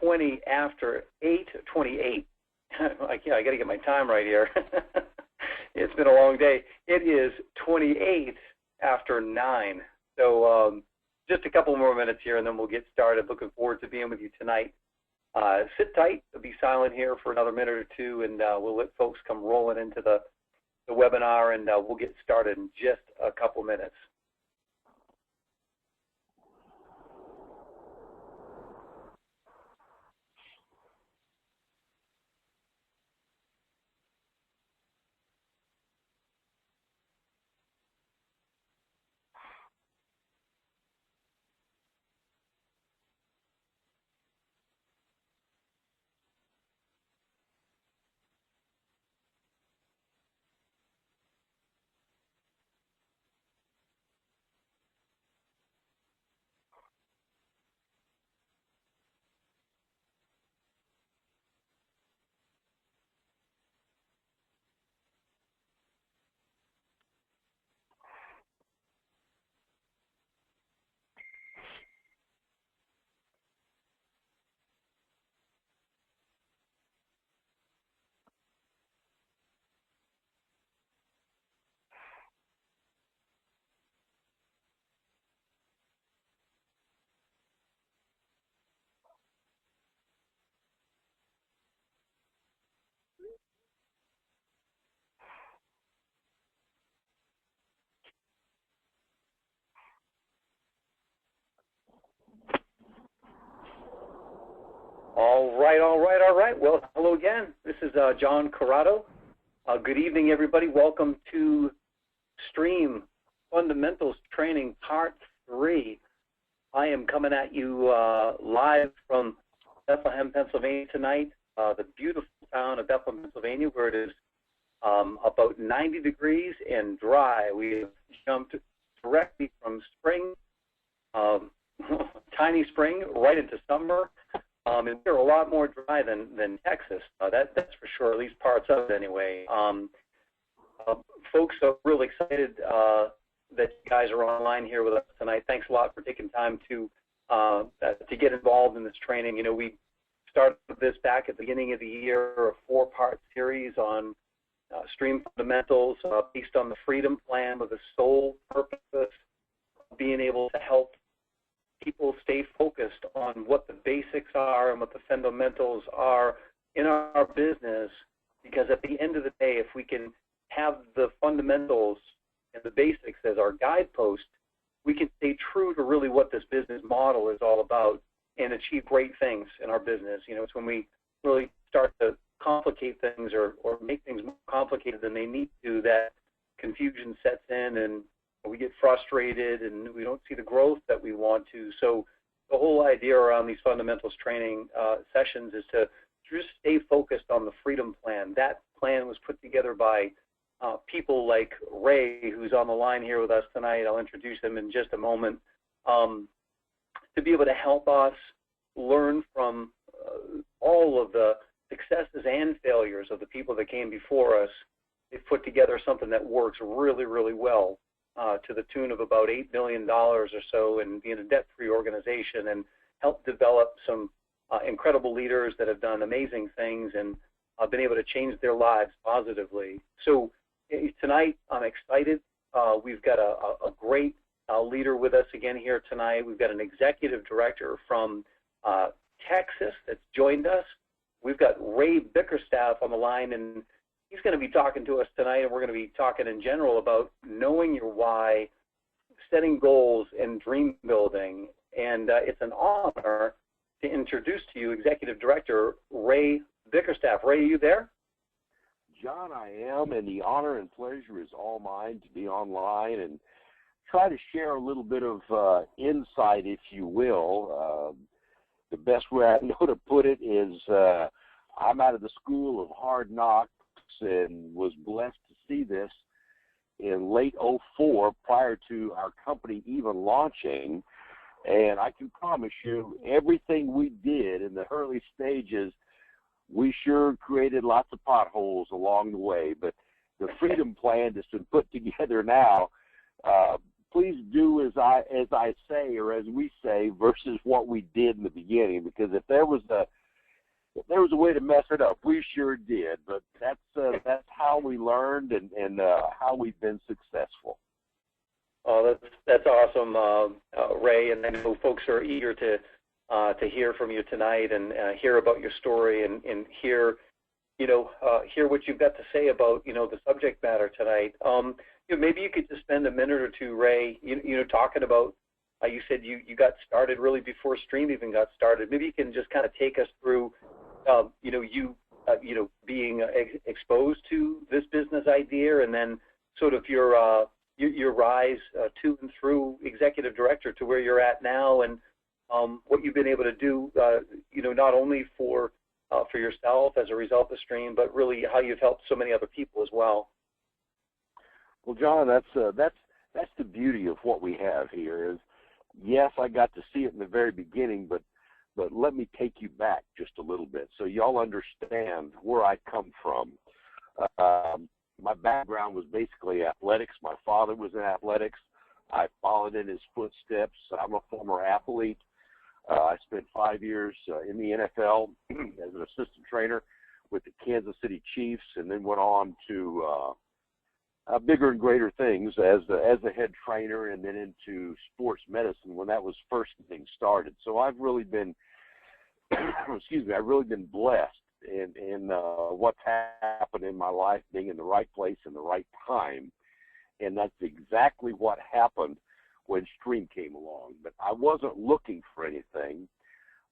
20 after 8:28. I got to get my time right here. It's been a long day. It is 28 after 9. So just a couple more minutes here, and then we'll get started. Looking forward to being with you tonight. Sit tight. Be silent here for another minute or two, and we'll let folks come rolling into the webinar, and we'll get started in just a couple minutes. All right. Well, hello again. This is John Corrado. Good evening, everybody. Welcome to Stream Fundamentals Training Part 3. I am coming at you live from Bethlehem, Pennsylvania tonight, the beautiful town of Bethlehem, Pennsylvania, where it is about 90 degrees and dry. We have jumped directly from spring, tiny spring, right into summer. And we're a lot more dry than Texas. That's for sure, at least parts of it anyway. Folks are really excited that you guys are online here with us tonight. Thanks a lot for taking time to get involved in this training. You know, we started this back at the beginning of the year, a 4-part series on Stream Fundamentals based on the Freedom Plan with the sole purpose of being able to help people stay focused on what the basics are and what the fundamentals are in our business, because at the end of the day, if we can have the fundamentals and the basics as our guidepost, we can stay true to really what this business model is all about and achieve great things in our business. You know, it's when we really start to complicate things or make things more complicated than they need to that confusion sets in, and we get frustrated and we don't see the growth that we want to. So the whole idea around these fundamentals training sessions is to just stay focused on the Freedom Plan. That plan was put together by people like Ray, who's on the line here with us tonight. I'll introduce him in just a moment, to be able to help us learn from all of the successes and failures of the people that came before us. They've put together something that works really, really well, to the tune of about $8 billion or so, and being a debt-free organization, and help develop some incredible leaders that have done amazing things and been able to change their lives positively. So tonight, I'm excited. We've got a great leader with us again here tonight. We've got an executive director from Texas that's joined us. We've got Ray Bickerstaff on the line, and he's going to be talking to us tonight, and we're going to be talking in general about knowing your why, setting goals, and dream building. And it's an honor to introduce to you Executive Director Ray Bickerstaff. Ray, are you there? John, I am, and the honor and pleasure is all mine to be online and try to share a little bit of insight, if you will. The best way I know to put it is I'm out of the school of hard knocks and was blessed to see this in late '04 prior to our company even launching. And I can promise you, everything we did in the early stages, we sure created lots of potholes along the way. But the Freedom Plan that's been put together now please do as I say, or as we say, versus what we did in the beginning. Because if there was a way to mess it up, we sure did. But that's how we learned and how we've been successful. Oh, that's awesome, Ray. And I know folks are eager to hear from you tonight and hear about your story and hear what you've got to say about the subject matter tonight. Maybe you could just spend a minute or two, Ray, talking about, you said you got started really before Stream even got started. Maybe you can just kind of take us through, being exposed to this business idea, and then sort of your rise to and through executive director to where you're at now, and what you've been able to do, not only for yourself as a result of Stream, but really how you've helped so many other people as well. Well, John, that's the beauty of what we have here. Is yes, I got to see it in the very beginning, but let me take you back just a little bit so y'all understand where I come from. My background was basically athletics. My father was in athletics. I followed in his footsteps. I'm a former athlete. I spent 5 years in the NFL as an assistant trainer with the Kansas City Chiefs, and then went on to bigger and greater things as the head trainer, and then into sports medicine when that was first getting started. So I've really been, I've really been blessed in what's happened in my life, being in the right place in the right time, and that's exactly what happened when Stream came along. But I wasn't looking for anything.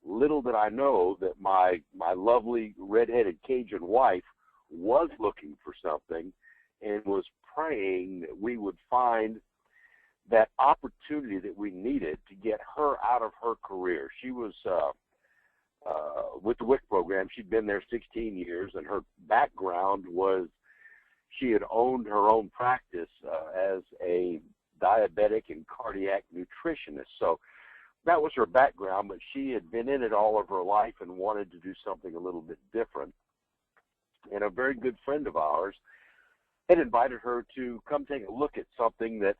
Little did I know that my lovely redheaded Cajun wife was looking for something and was praying that we would find that opportunity that we needed to get her out of her career. She was with the WIC program. She'd been there 16 years, and her background was she had owned her own practice as a diabetic and cardiac nutritionist. So that was her background, but she had been in it all of her life and wanted to do something a little bit different. And a very good friend of ours had invited her to come take a look at something that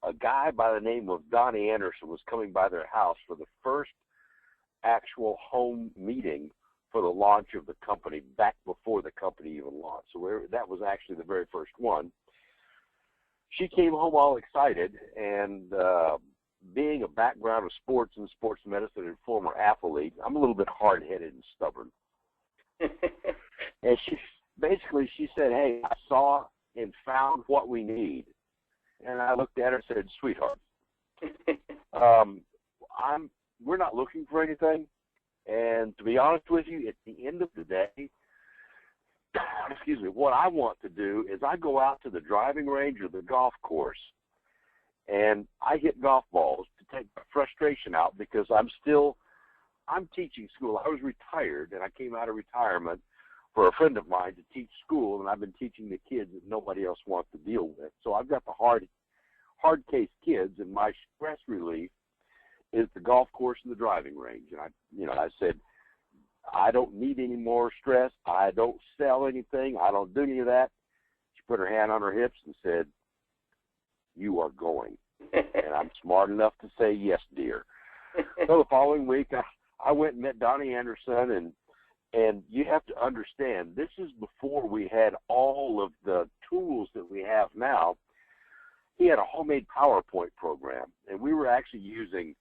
a guy by the name of Donnie Anderson was coming by their house for the first actual home meeting for the launch of the company, back before the company even launched. So that was actually the very first one. She came home all excited, and being a background of sports and sports medicine and former athlete, I'm a little bit hard-headed and stubborn. And she said, "Hey, I saw and found what we need." And I looked at her and said, "Sweetheart, we're not looking for anything. And to be honest with you, at the end of the day, what I want to do is I go out to the driving range or the golf course, and I hit golf balls to take the frustration out, because I'm teaching school. I was retired, and I came out of retirement for a friend of mine to teach school, and I've been teaching the kids that nobody else wants to deal with. So I've got the hard case kids, and my stress relief is the golf course and the driving range. And I said, I don't need any more stress. I don't sell anything. I don't do any of that. She put her hand on her hips and said, "You are going." And I'm smart enough to say, "Yes, dear." So the following week, I went and met Donnie Anderson, and you have to understand, this is before we had all of the tools that we have now. He had a homemade PowerPoint program, and we were actually using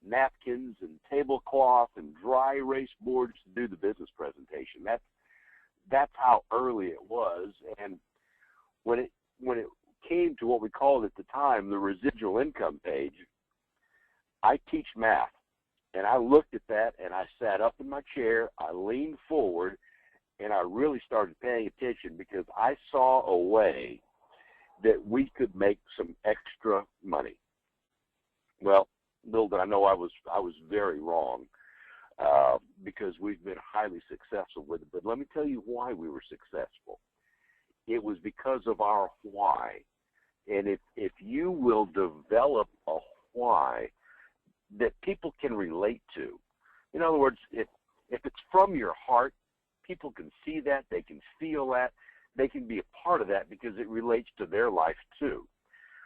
napkins and tablecloth and dry erase boards to do the business presentation. That's how early it was. And when it came to what we called at the time the residual income page, I teach math, and I looked at that, and I sat up in my chair, I leaned forward, and I really started paying attention, because I saw a way that we could make some extra money. Well, little did I know I was very wrong, because we've been highly successful with it. But let me tell you why we were successful. It was because of our why. And if you will develop a why that people can relate to, in other words, if it's from your heart, people can see that, they can feel that, they can be a part of that, because it relates to their life too.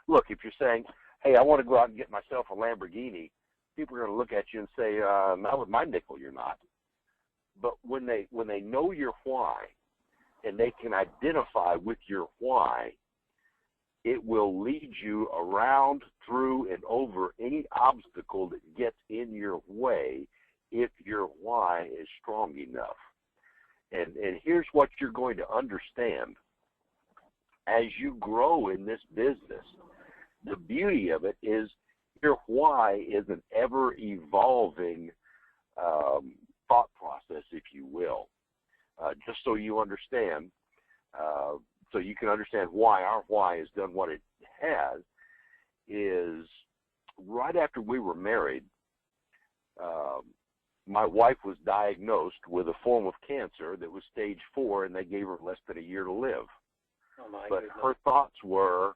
Look, if you're saying, hey, I want to go out and get myself a Lamborghini, people are going to look at you and say, not with my nickel, you're not. But when they know your why and they can identify with your why, it will lead you around, through, and over any obstacle that gets in your way if your why is strong enough. And here's what you're going to understand. As you grow in this business, the beauty of it is your why is an ever-evolving thought process, if you will. Just so you understand, so you can understand why our why has done what it has, is right after we were married, my wife was diagnosed with a form of cancer that was stage 4, and they gave her less than a year to live. Oh my But goodness. her thoughts were,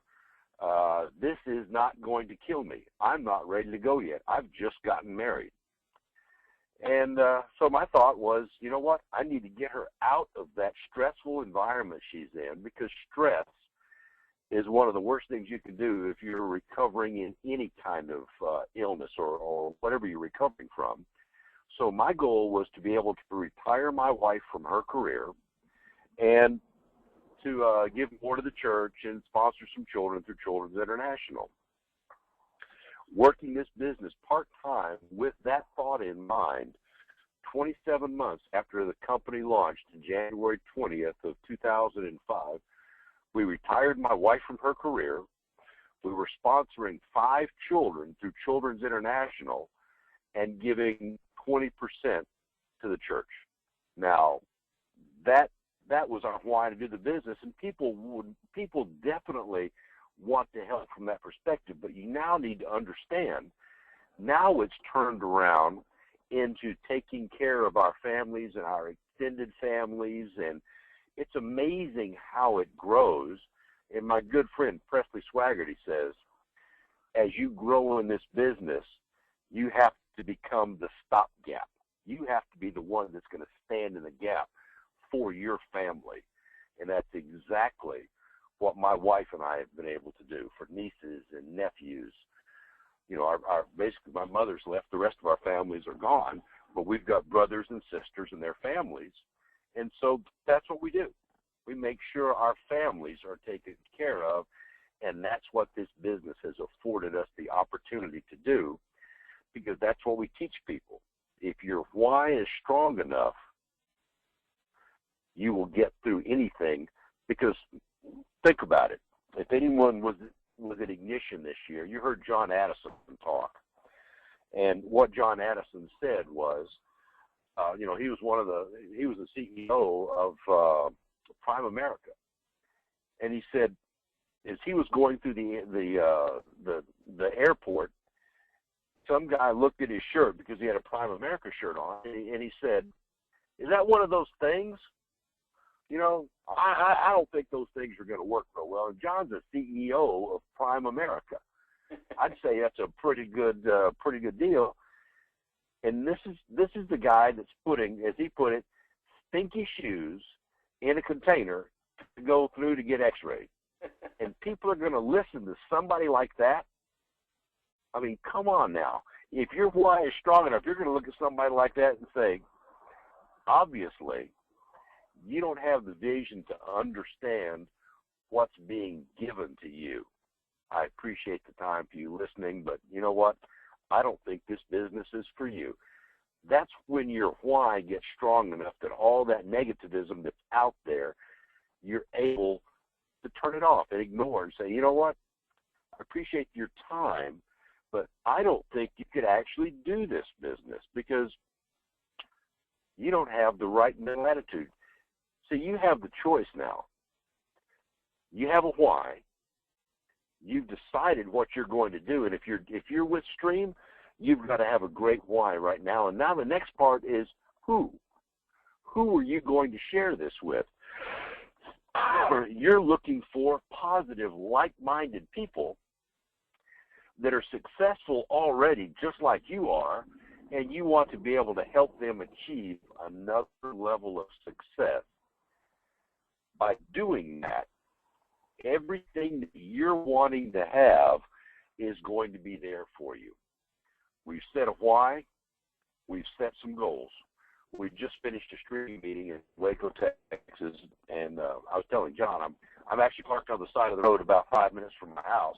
this is not going to kill me. I'm not ready to go yet. I've just gotten married. And so my thought was, you know what? I need to get her out of that stressful environment she's in, because stress is one of the worst things you can do if you're recovering in any kind of illness or whatever you're recovering from. So my goal was to be able to retire my wife from her career and to give more to the church and sponsor some children through Children's International. Working this business part-time with that thought in mind, 27 months after the company launched in January 20th of 2005, we retired my wife from her career. We were sponsoring 5 children through Children's International and giving 20% to the church. Now, that was our why to do the business, and people definitely want to help from that perspective, but you now need to understand, now it's turned around into taking care of our families and our extended families, and it's amazing how it grows. And my good friend Presley Swaggerty says, as you grow in this business, you have to become the stopgap. You have to be the one that's going to stand in the gap for your family. And that's exactly what my wife and I have been able to do for nieces and nephews. You know, our basically my mother's left, the rest of our families are gone, but we've got brothers and sisters and their families. And so that's what we do. We make sure our families are taken care of, and that's what this business has afforded us the opportunity to do, because that's what we teach people. If your why is strong enough, you will get through anything. Because think about it. If anyone was at Ignition this year, you heard John Addison talk. And what John Addison said was, he was the CEO of Prime America. And he said, as he was going through the airport, some guy looked at his shirt because he had a Prime America shirt on, and he said, "Is that one of those things? You know, I don't think those things are going to work real well." And John's the CEO of Prime America. I'd say that's a pretty good deal. And this is the guy that's putting, as he put it, stinky shoes in a container to go through to get X-rayed. And people are going to listen to somebody like that. I mean, come on now. If your why is strong enough, you're going to look at somebody like that and say, obviously, you don't have the vision to understand what's being given to you. I appreciate the time for you listening, but you know what? I don't think this business is for you. That's when your why gets strong enough that all that negativism that's out there, you're able to turn it off and ignore and say, you know what? I appreciate your time, but I don't think you could actually do this business because you don't have the right mental attitude. So you have the choice now. You have a why. You've decided what you're going to do, and if you're with Stream, you've got to have a great why right now. And now the next part is who. Who are you going to share this with? You're looking for positive, like-minded people that are successful already, just like you are, and you want to be able to help them achieve another level of success. By doing that, everything that you're wanting to have is going to be there for you. We've set a why. We've set some goals. We just finished a streaming meeting in Waco, Texas, and I was telling John, I'm actually parked on the side of the road about 5 minutes from my house.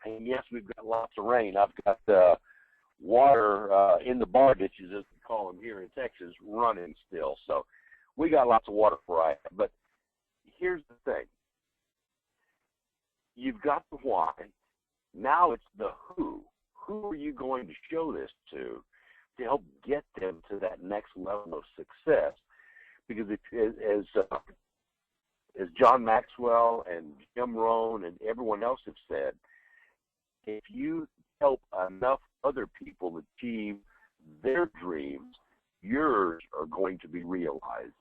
And yes, we've got lots of rain. I've got water in the bar ditches, as we call them here in Texas, running still. So we got lots of water for us. But here's the thing. You've got the why. Now it's the who. Who are you going to show this to help get them to that next level of success? Because as John Maxwell and Jim Rohn and everyone else have said, if you help enough other people achieve their dreams, yours are going to be realized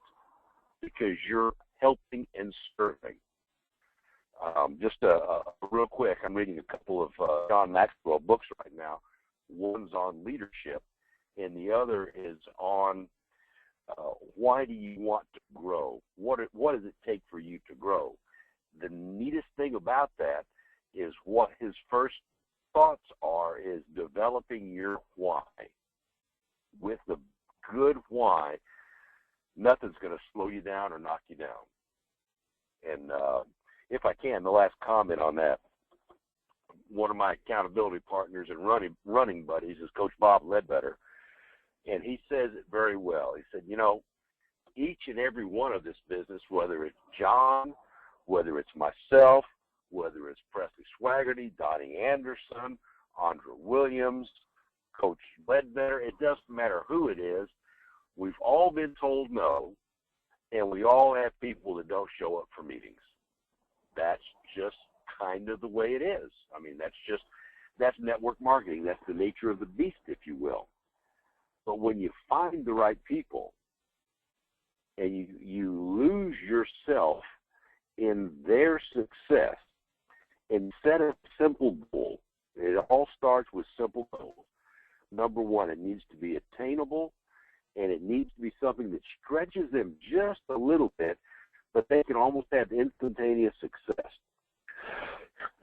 because you're helping and serving. Just real quick, I'm reading a couple of John Maxwell books right now. One's on leadership, and the other is on why do you want to grow? What does it take for you to grow? The neatest thing about that is what his first thoughts are is developing your why. With the good why, nothing's going to slow you down or knock you down. And if I can, the last comment on that, one of my accountability partners and running buddies is Coach Bob Ledbetter, and he says it very well. He said, each and every one of this business, whether it's John, whether it's myself, whether it's Presley Swaggerty, Donnie Anderson, Andra Williams, Coach Ledbetter, it doesn't matter who it is, we've all been told no, and we all have people that don't show up for meetings. That's just kind of the way it is. I mean, that's network marketing. That's the nature of the beast, if you will. But when you find the right people and you lose yourself in their success and set a simple goal, it all starts with simple goals. Number one, it needs to be attainable, and it needs to be something that stretches them just a little bit, but they can almost have instantaneous success.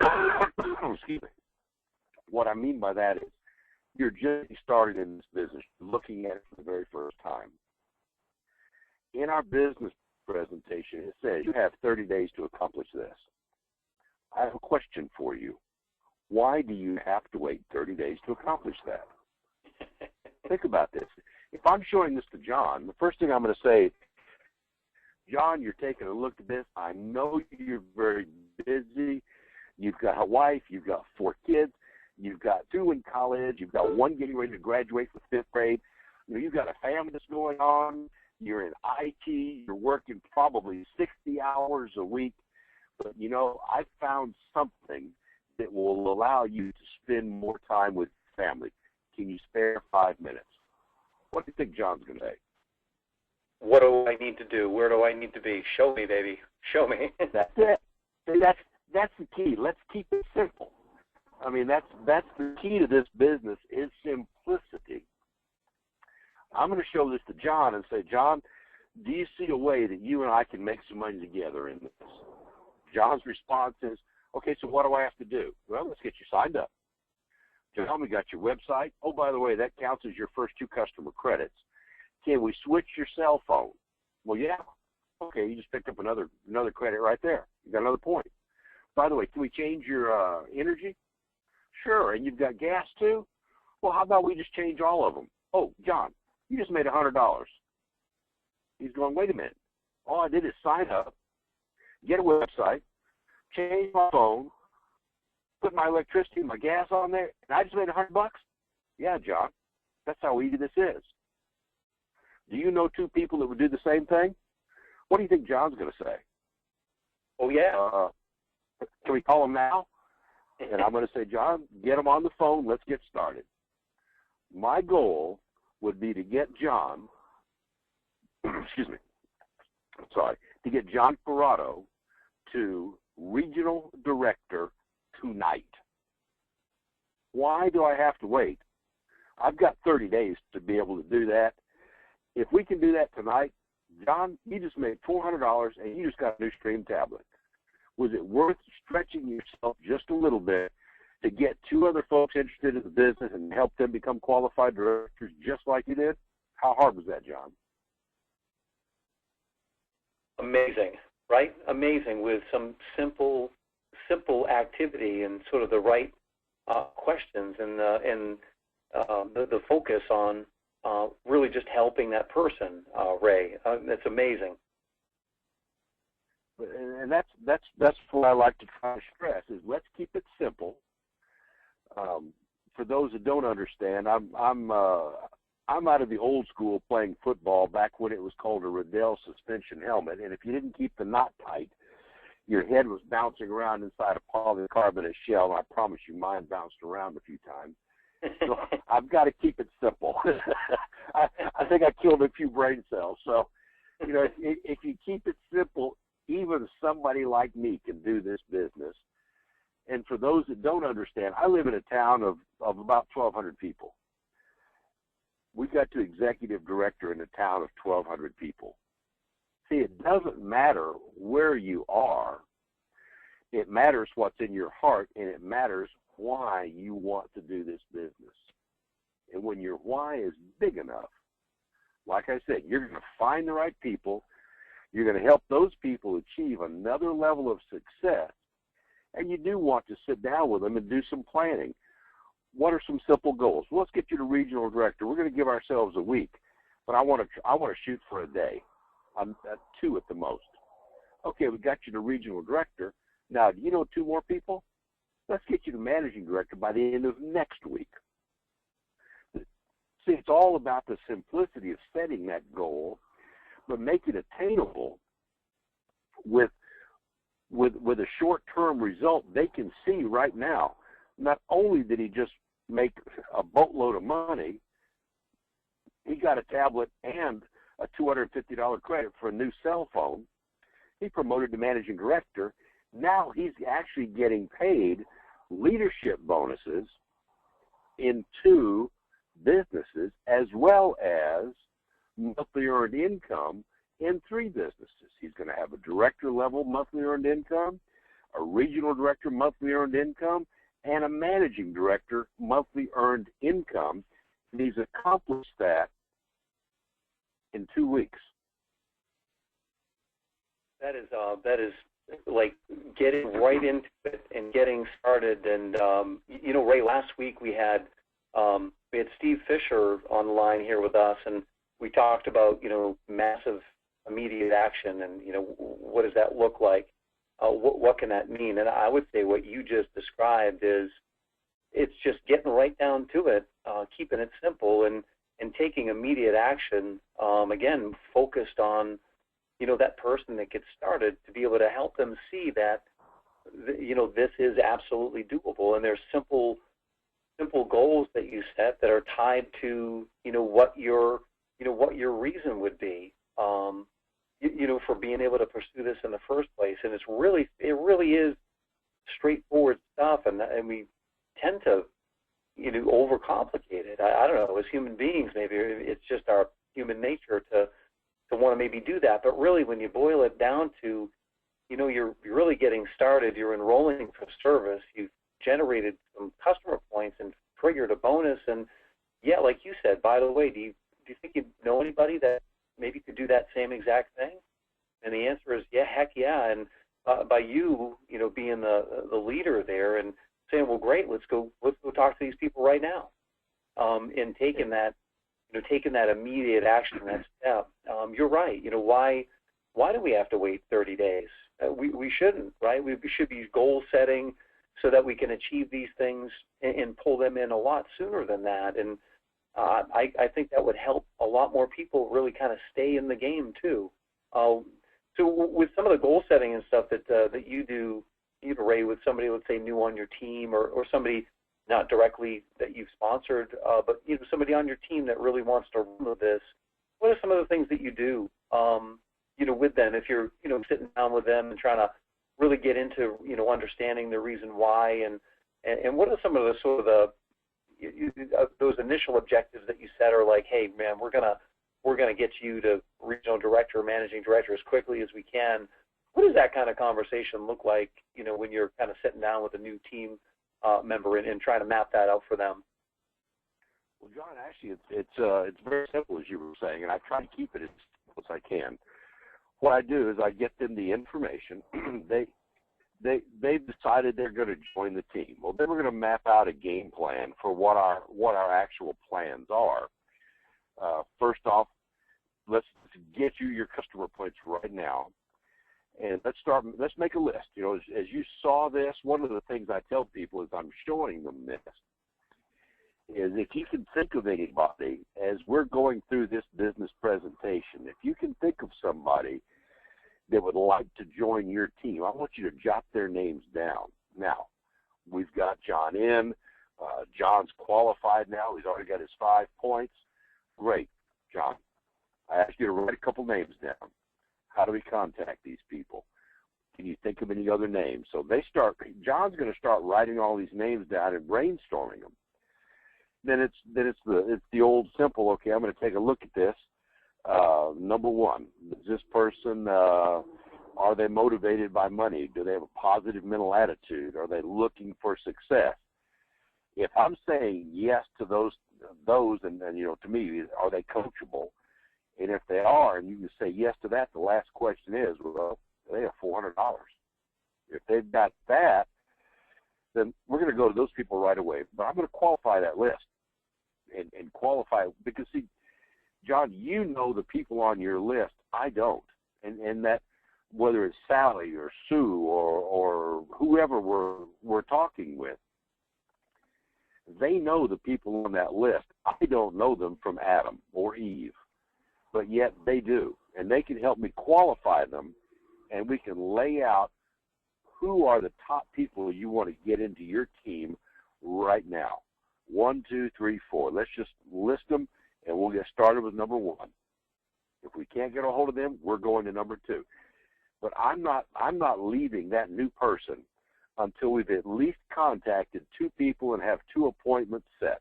Excuse me. What I mean by that is you're just starting in this business, looking at it for the very first time. In our business presentation, it says you have 30 days to accomplish this. I have a question for you. Why do you have to wait 30 days to accomplish that? Think about this. If I'm showing this to John, the first thing I'm going to say, John, you're taking a look at this. I know you're very busy. You've got a wife. You've got 4 kids. You've got 2 in college. You've got 1 getting ready to graduate from 5th grade. You've got a family that's going on. You're in IT. You're working probably 60 hours a week. But, I found something that will allow you to spend more time with family. Can you spare 5 minutes? What do you think John's going to say? What do I need to do? Where do I need to be? Show me, baby. Show me. That's it. That's the key. Let's keep it simple. I mean, that's the key to this business is simplicity. I'm going to show this to John and say, John, do you see a way that you and I can make some money together in this? John's response is, okay, so what do I have to do? Well, let's get you signed up. John, we got your website. Oh, by the way, that counts as your first 2 customer credits. Can we switch your cell phone? Well, yeah. Okay, you just picked up another credit right there. You got another point. By the way, can we change your energy? Sure. And you've got gas too? Well, how about we just change all of them? Oh, John, you just made $100. He's going, wait a minute. All I did is sign up, get a website, change my phone, put my electricity and my gas on there, and I just made $100? Yeah, John, that's how easy this is. Do you know 2 people that would do the same thing? What do you think John's going to say? Oh, yeah. Can we call him now? And I'm going to say, John, get him on the phone. Let's get started. My goal would be to get John, excuse me, to get John Corrado to regional director tonight. Why do I have to wait? I've got 30 days to be able to do that. If we can do that tonight, John, you just made $400 and you just got a new Stream tablet. Was it worth stretching yourself just a little bit to get two other folks interested in the business and help them become qualified directors just like you did? How hard was that, John? Amazing, right? Amazing, with some simple activity and sort of the right questions and the focus on really just helping that person, Ray. That's amazing. And that's what I like to try to stress is let's keep it simple. For those that don't understand, I'm out of the old school playing football back when it was called a Riddell suspension helmet, and if you didn't keep the knot tight, your head was bouncing around inside a polycarbonate shell. And I promise you, mine bounced around a few times. So I've got to keep it simple. I think I killed a few brain cells. So, you know, if you keep it simple, even somebody like me can do this business. And for those that don't understand, I live in a town of about 1,200 people. We got to executive director in a town of 1,200 people. See, it doesn't matter where you are. It matters what's in your heart, and it matters why you want to do this business. And when your why is big enough, like I said, you're going to find the right people. You're going to help those people achieve another level of success. And you do want to sit down with them and do some planning. What are some simple goals? Well, let's get you to regional director. We're going to give ourselves a week, but I want to shoot for a day. I'm at 2 at the most. Okay, we got you to regional director. Now, do you know 2 more people? Let's get you to managing director by the end of next week. See, it's all about the simplicity of setting that goal, but make it attainable with a short-term result they can see right now. Not only did he just make a boatload of money, he got a tablet and a $250 credit for a new cell phone. He promoted to managing director. Now he's actually getting paid leadership bonuses in 2 businesses as well as monthly earned income in 3 businesses. He's going to have a director level monthly earned income, a regional director monthly earned income, and a managing director monthly earned income. And he's accomplished that in 2 weeks. That is like getting right into it and getting started. And you know, Ray, last week we had Steve Fisher on the line here with us, and we talked about, you know, massive immediate action and, you know, what does that look like? What can that mean? And I would say what you just described is it's just getting right down to it, keeping it simple and taking immediate action, again, focused on, you know, that person that gets started to be able to help them see that, you know, this is absolutely doable. And there's simple goals that you set that are tied to, you know, what your reason would be, you know, for being able to pursue this in the first place. And it really is straightforward stuff, and we tend to, you know, overcomplicate it. I don't know, as human beings, maybe it's just our human nature to want to maybe do that. But really, when you boil it down to, you know, you're really getting started, you're enrolling for service, you've generated some customer points and triggered a bonus, and yeah, like you said, by the way, do you think you know anybody that maybe could do that same exact thing? And the answer is, yeah, heck yeah. And by you, you know, being the leader there and saying, well, great, let's go talk to these people right now, and taking that immediate action, that step. You're right. You know, why do we have to wait 30 days? We shouldn't, right? We should be goal setting so that we can achieve these things and pull them in a lot sooner than that. And I think that would help a lot more people really kind of stay in the game too. So with some of the goal setting and stuff that you do, Ray, with somebody, let's say, new on your team, or somebody not directly that you've sponsored, but you know, somebody on your team that really wants to run with this, what are some of the things that you do, you know, with them, if you're, you know, sitting down with them and trying to really get into, you know, understanding the reason why, and what are some of the sort of those initial objectives that you set are like, hey, man, we're gonna get you to regional director or managing director as quickly as we can. What does that kind of conversation look like, when you're kind of sitting down with a new team member and trying to map that out for them? Well, John, actually, it's very simple, as you were saying, and I try to keep it as simple as I can. What I do is I get them the information. They've decided they're going to join the team. Well, then we're going to map out a game plan for what our actual plans are. First off, let's get you your customer points right now, and let's make a list. As you saw this, one of the things I tell people is I'm showing them this, is if you can think of anybody as we're going through this business presentation, if you can think of somebody that would like to join your team, I want you to jot their names down. Now, we've got John in. John's qualified now. He's already got his 5 points. Great, John. I asked you to write a couple names down. How do we contact these people? Can you think of any other names? So John's going to start writing all these names down and brainstorming them. Then it's the old simple, okay, I'm going to take a look at this. Number one, is this person, are they motivated by money? Do they have a positive mental attitude? Are they looking for success? If I'm saying yes to those, and to me, are they coachable? And if they are, and you can say yes to that, the last question is, well, they have $400. If they've got that, then we're going to go to those people right away. But I'm going to qualify that list and qualify, because, see, John, you know the people on your list. I don't. And that, whether it's Sally or Sue or whoever we're talking with, they know the people on that list. I don't know them from Adam or Eve, but yet they do. And they can help me qualify them, and we can lay out who are the top people you want to get into your team right now. 1, 2, 3, 4. Let's just list them, and we'll get started with number 1. If we can't get a hold of them, we're going to number 2. But I'm not leaving that new person until we've at least contacted 2 people and have 2 appointments set.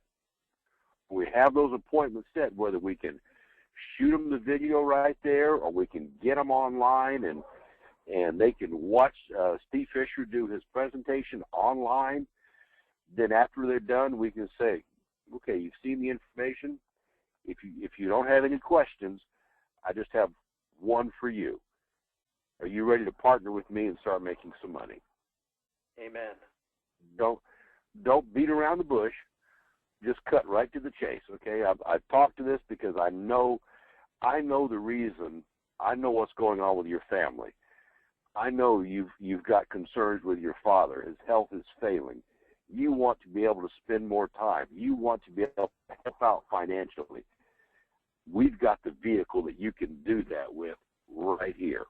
We have those appointments set, whether we can shoot them the video right there or we can get them online and they can watch Steve Fisher do his presentation online. Then after they're done, we can say, okay, you've seen the information. If you don't have any questions, I just have one for you. Are you ready to partner with me and start making some money? Amen. Don't beat around the bush. Just cut right to the chase, okay? I've talked to this because I know the reason. I know what's going on with your family. I know you've got concerns with your father. His health is failing. You want to be able to spend more time. You want to be able to help out financially. We've got the vehicle that you can do that with right here.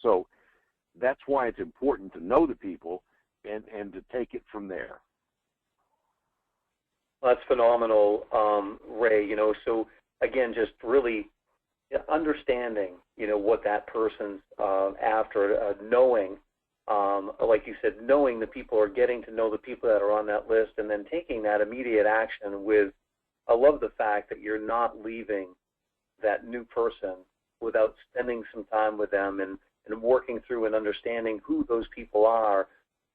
So that's why it's important to know the people and to take it from there. Well, that's phenomenal, Ray. So again, just really understanding, what that person's after, knowing, like you said, knowing the people, or getting to know the people that are on that list, and then taking that immediate action with. I love the fact that you're not leaving that new person without spending some time with them and working through and understanding who those people are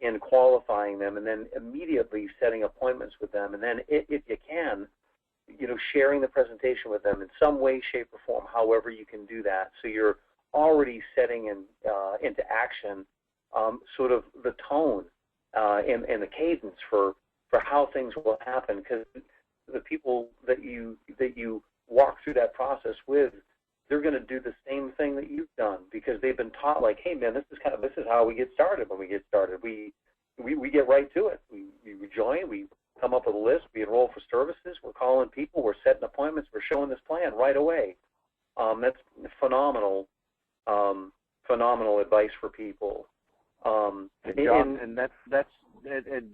and qualifying them, and then immediately setting appointments with them. And then if you can, sharing the presentation with them in some way, shape, or form, however you can do that. So you're already setting into action sort of the tone and the cadence for how things will happen, because the people that you walk through that process with, they're going to do the same thing that you've done, because they've been taught, like, hey man, this is how we get started. When we get started, we get right to it. We join, we come up with a list, we enroll for services, we're calling people, we're setting appointments, we're showing this plan right away. That's phenomenal advice for people. And John, and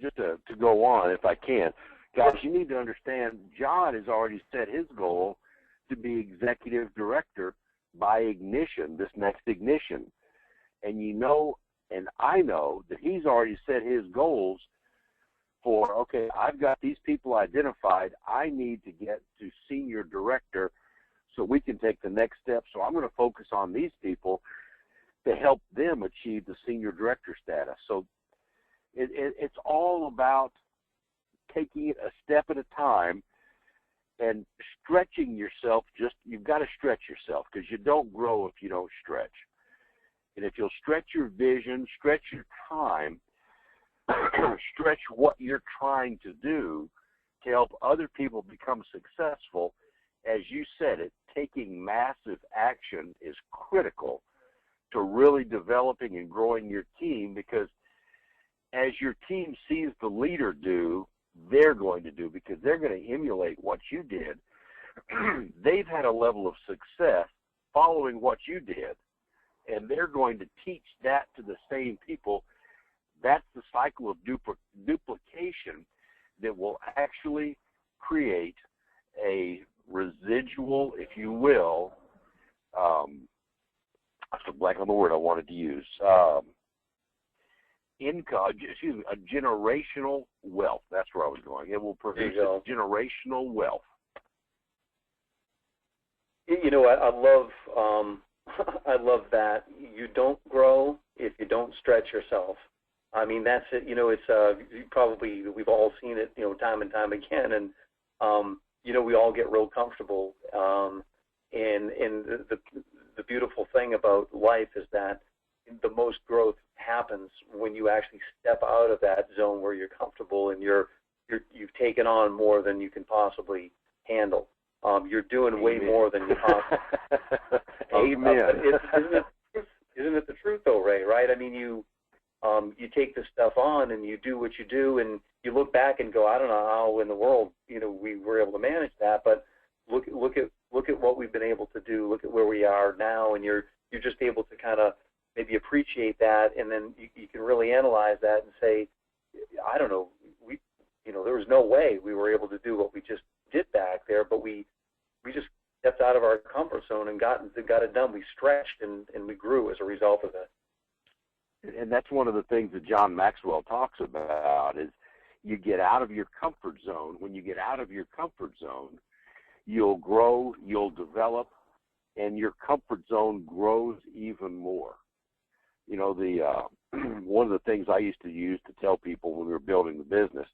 just to go on, if I can, guys, you need to understand, John has already set his goal to be executive director by Ignition, this next Ignition. And and I know that he's already set his goals for, okay, I've got these people identified. I need to get to senior director so we can take the next step. So I'm going to focus on these people. to help them achieve the senior director status. So it's all about taking it a step at a time and stretching yourself. You've got to stretch yourself, because you don't grow if you don't stretch. And if you'll stretch your vision, stretch your time, stretch what you're trying to do to help other people become successful, as you said it, taking massive action is critical to really developing and growing your team, because as your team sees the leader do, they're going to do, because they're going to emulate what you did. They've had a level of success following what you did, and they're going to teach that to the same people. That's the cycle of duplication that will actually create a residual, if you will, I forgot blank on the word I wanted to use, a generational wealth. That's where I was going. It will produce generational wealth. You know, I love I love that. You don't grow if you don't stretch yourself. I mean, that's it. You know, it's we've all seen it, you know, time and time again, and you know, we all get real comfortable. And the beautiful thing about life is that the most growth happens when you actually step out of that zone where you're comfortable and you've taken on more than you can possibly handle. You're doing way more than you possibly. Amen. Isn't it the truth, though, Ray? Right? I mean, you take this stuff on and you do what you do, and you look back and go, I don't know how in the world, you know, we were able to manage that, but look at what we've been able to do. Look at where we are now, and you're just able to kind of maybe appreciate that, and then you can really analyze that and say, I don't know, there was no way we were able to do what we just did back there, but we just stepped out of our comfort zone and got it done. We stretched and we grew as a result of it. And that's one of the things that John Maxwell talks about, is you get out of your comfort zone. When you get out of your comfort zone, you'll grow, you'll develop, and your comfort zone grows even more. You know, one of the things I used to use to tell people when we were building the business,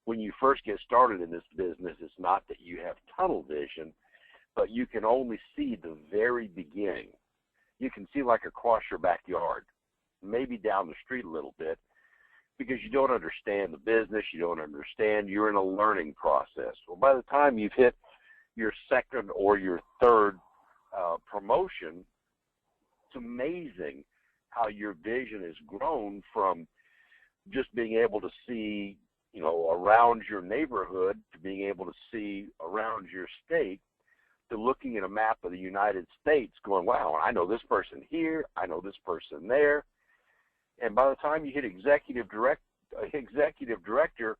when you first get started in this business, it's not that you have tunnel vision, but you can only see the very beginning. You can see like across your backyard, maybe down the street a little bit, because you don't understand the business, you're in a learning process. Well, by the time you've hit your second or your third promotion, it's amazing how your vision has grown from just being able to see, you know, around your neighborhood, to being able to see around your state, to looking at a map of the United States going, wow, I know this person here, I know this person there. And by the time you hit executive director,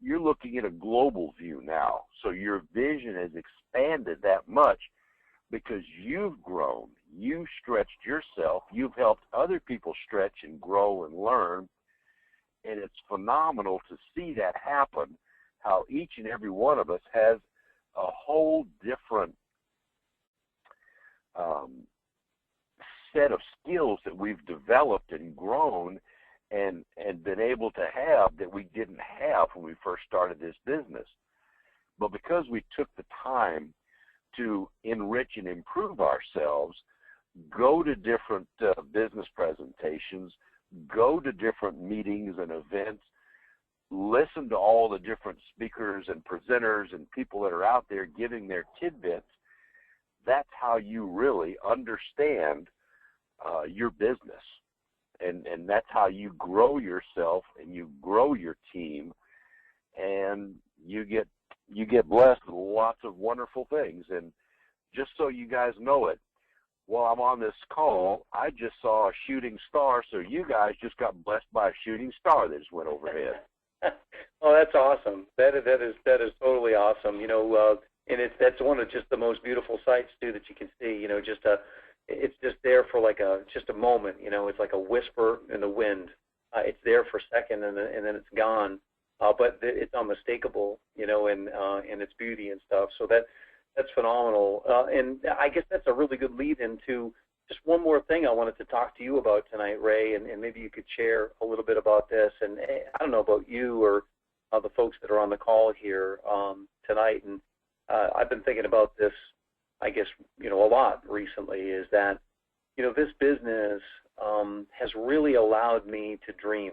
you're looking at a global view now. So your vision has expanded that much because you've grown, you've stretched yourself, you've helped other people stretch and grow and learn. And it's phenomenal to see that happen, how each and every one of us has a whole different set of skills that we've developed and grown and been able to have that we didn't have when we first started this business. But because we took the time to enrich and improve ourselves, go to different business presentations, go to different meetings and events, listen to all the different speakers and presenters and people that are out there giving their tidbits, that's how you really understand your business. And that's how you grow yourself and you grow your team, and you get blessed with lots of wonderful things. And just so you guys know it, while I'm on this call, I just saw a shooting star, so you guys just got blessed by a shooting star that just went overhead. Oh, that's awesome. That is totally awesome. You know, and that's one of just the most beautiful sights too that you can see. You know, it's just there for like just a moment. You know, it's like a whisper in the wind. It's there for a second and then it's gone. But it's unmistakable. You know, and its beauty and stuff. So that's phenomenal. And I guess that's a really good lead into just one more thing I wanted to talk to you about tonight, Ray, and maybe you could share a little bit about this. And I don't know about you or the folks that are on the call here tonight, and I've been thinking about this, I guess, a lot recently, is that, this business has really allowed me to dream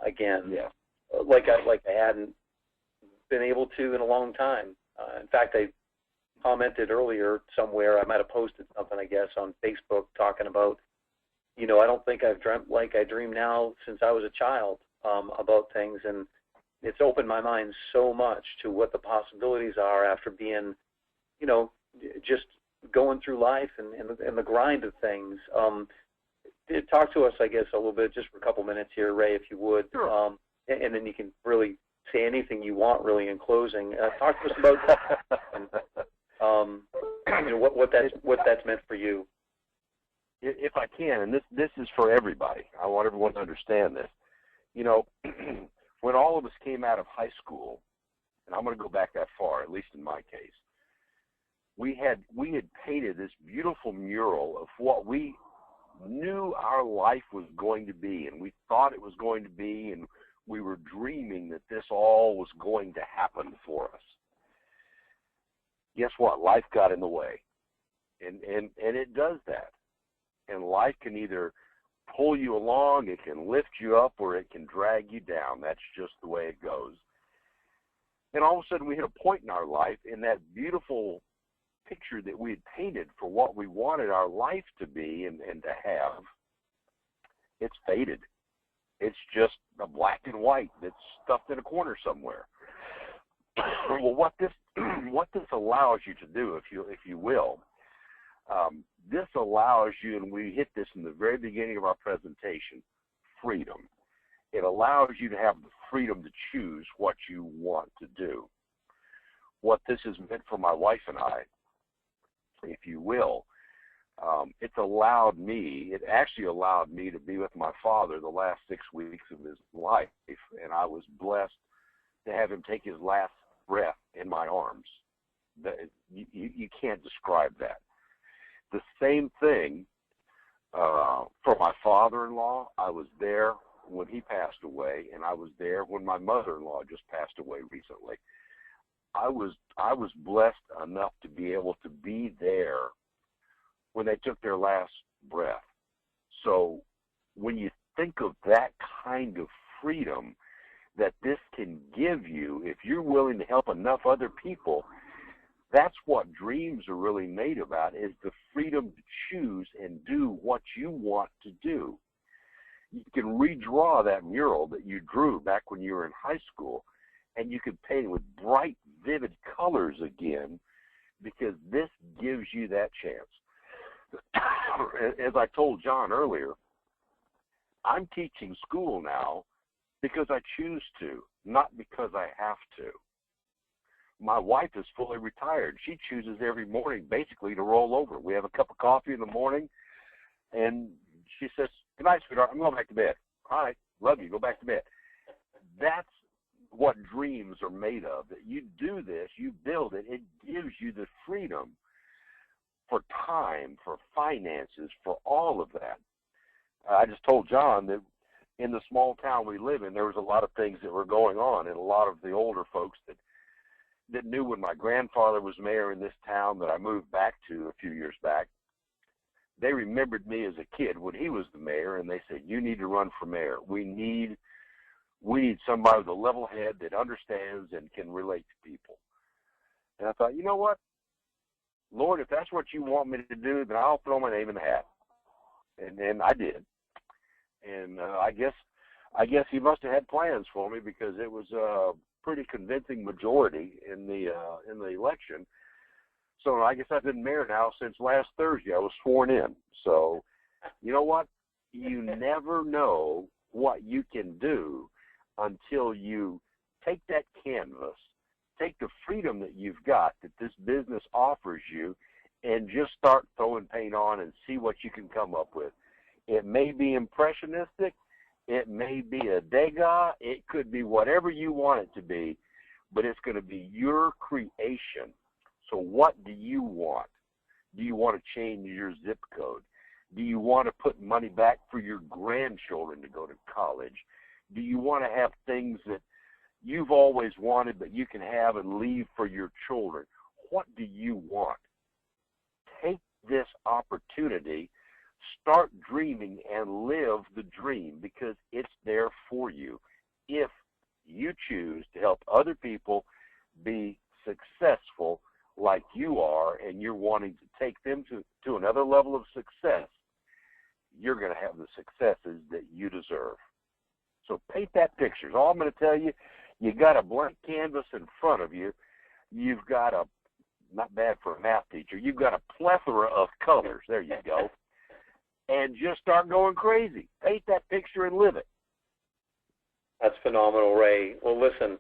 again, Yeah. like I hadn't been able to in a long time. In fact, I commented earlier somewhere, I might have posted something, I guess, on Facebook talking about, I don't think I've dreamt like I dream now since I was a child about things, and it's opened my mind so much to what the possibilities are after being, just going through life and the grind of things. Talk to us, I guess, a little bit, just for a couple minutes here, Ray, if you would. Sure. And then you can really say anything you want, really, in closing. Talk to us about that and, what that's meant for you. If I can, and this is for everybody. I want everyone to understand this. When all of us came out of high school, and I'm going to go back that far, at least in my case, we had painted this beautiful mural of what we knew our life was going to be, and we thought it was going to be, and we were dreaming that this all was going to happen for us. Guess what? Life got in the way, and it does that. And life can either pull you along, it can lift you up, or it can drag you down. That's just the way it goes. And all of a sudden, we hit a point in our life, in that beautiful picture that we had painted for what we wanted our life to be and to have, it's faded. It's just a black and white that's stuffed in a corner somewhere. Well, what this allows you to do, if you will, this allows you, and we hit this in the very beginning of our presentation, freedom. It allows you to have the freedom to choose what you want to do. What this has meant for my wife and I, if you will, it actually allowed me to be with my father the last 6 weeks of his life, and I was blessed to have him take his last breath in my arms. You can't describe that. The same thing for my father-in-law. I was there when he passed away, and I was there when my mother-in-law just passed away recently. I was blessed enough to be able to be there when they took their last breath. So when you think of that kind of freedom that this can give you, if you're willing to help enough other people, that's what dreams are really made about, is the freedom to choose and do what you want to do. You can redraw that mural that you drew back when you were in high school, and you can paint it with bright, vivid colors again, because this gives you that chance. As I told John earlier, I'm teaching school now because I choose to, not because I have to. My wife is fully retired. She chooses every morning basically to roll over. We have a cup of coffee in the morning, and she says, "Good night, sweetheart. I'm going back to bed." "All right, love you. Go back to bed." That's what dreams are made of. That you do this, you build it, it gives you the freedom for time, for finances, for all of that. I just told John that in the small town we live in, there was a lot of things that were going on, and a lot of the older folks that knew when my grandfather was mayor in this town that I moved back to a few years back, they remembered me as a kid when he was the mayor, and they said, "You need to run for mayor. We need somebody with a level head that understands and can relate to people." And I thought, you know what? Lord, if that's what you want me to do, then I'll throw my name in the hat. And I did. And I guess he must have had plans for me, because it was a pretty convincing majority in the election. So I guess I've been mayor now since last Thursday. I was sworn in. So you know what? You never know what you can do until you take that canvas, take the freedom that you've got, that this business offers you, and just start throwing paint on and see what you can come up with. It may be impressionistic, it may be a Degas, it could be whatever you want it to be, but it's going to be your creation. So what do you want? Do you want to change your zip code? Do you want to put money back for your grandchildren to go to college? Do you want to have things that you've always wanted but you can have and leave for your children? What do you want? Take this opportunity, start dreaming, and live the dream, because it's there for you if you choose to help other people be successful like you are, and you're wanting to take them to another level of success. You're going to have the successes that you deserve. So paint that picture. All I'm going to tell you, you got a blank canvas in front of you. You've got a, not bad for a math teacher, you've got a plethora of colors. There you go. And just start going crazy. Paint that picture and live it. That's phenomenal, Ray. Well, listen,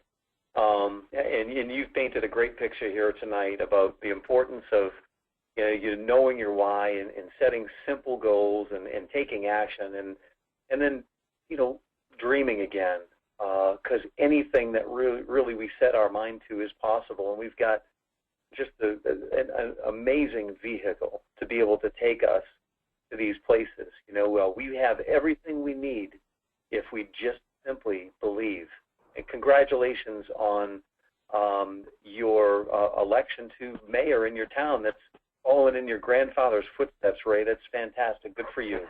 and you've painted a great picture here tonight about the importance of you knowing your why and setting simple goals and taking action and then dreaming again, because anything that really we set our mind to is possible, and we've got just an amazing vehicle to be able to take us to these places. We have everything we need if we just simply believe. And congratulations on your election to mayor in your town. That's following in your grandfather's footsteps, Ray. That's fantastic. Good for you.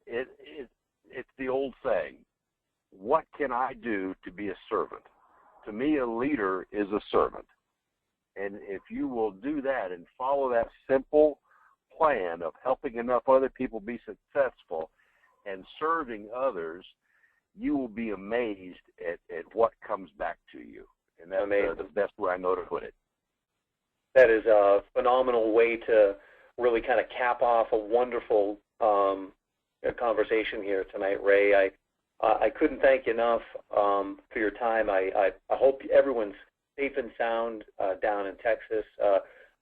It's the old saying, what can I do to be a servant? To me, a leader is a servant. And if you will do that and follow that simple plan of helping enough other people be successful and serving others, you will be amazed at what comes back to you. And that's the best way I know to put it. That is a phenomenal way to really kind of cap off a wonderful conversation here tonight, Ray. I couldn't thank you enough for your time. I hope everyone's safe and sound down in Texas.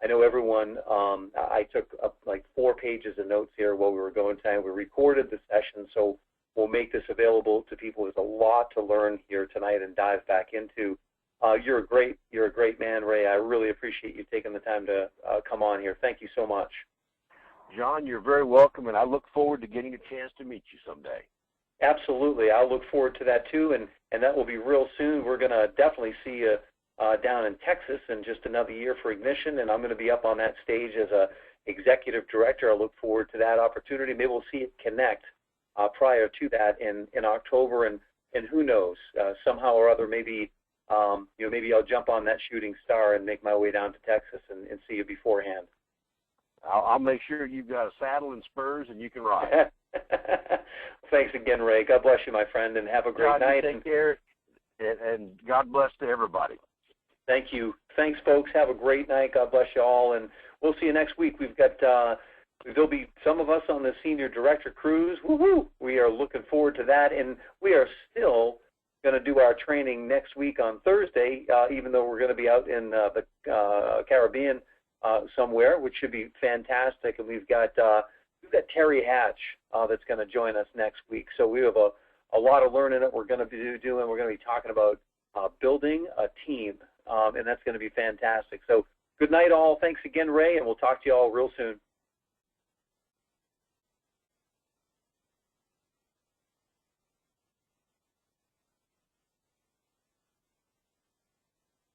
I know everyone, I took up like 4 pages of notes here while we were going tonight. We recorded the session, so we'll make this available to people. There's a lot to learn here tonight and dive back into. You're a great man, Ray. I really appreciate you taking the time to come on here. Thank you so much. John, you're very welcome, and I look forward to getting a chance to meet you someday. Absolutely. I'll look forward to that too, and that will be real soon. We're going to definitely see you down in Texas in just another year for Ignition, and I'm going to be up on that stage as a executive director. I look forward to that opportunity. Maybe we'll see it connect prior to that in October, and who knows, somehow or other, maybe maybe I'll jump on that shooting star and make my way down to Texas and see you beforehand. I'll make sure you've got a saddle and spurs and you can ride. Thanks again, Ray. God bless you, my friend, and have a great night. Take care, and God bless to everybody. Thank you. Thanks, folks. Have a great night. God bless you all, and we'll see you next week. We've got there'll be some of us on the senior director cruise. Woohoo! We are looking forward to that, and we are still going to do our training next week on Thursday, even though we're going to be out in the Caribbean somewhere, which should be fantastic. And we've got Terry Hatch that's going to join us next week. So we have a lot of learning that we're going to be doing. We're going to be talking about building a team, and that's going to be fantastic. So good night, all. Thanks again, Ray, and we'll talk to you all real soon.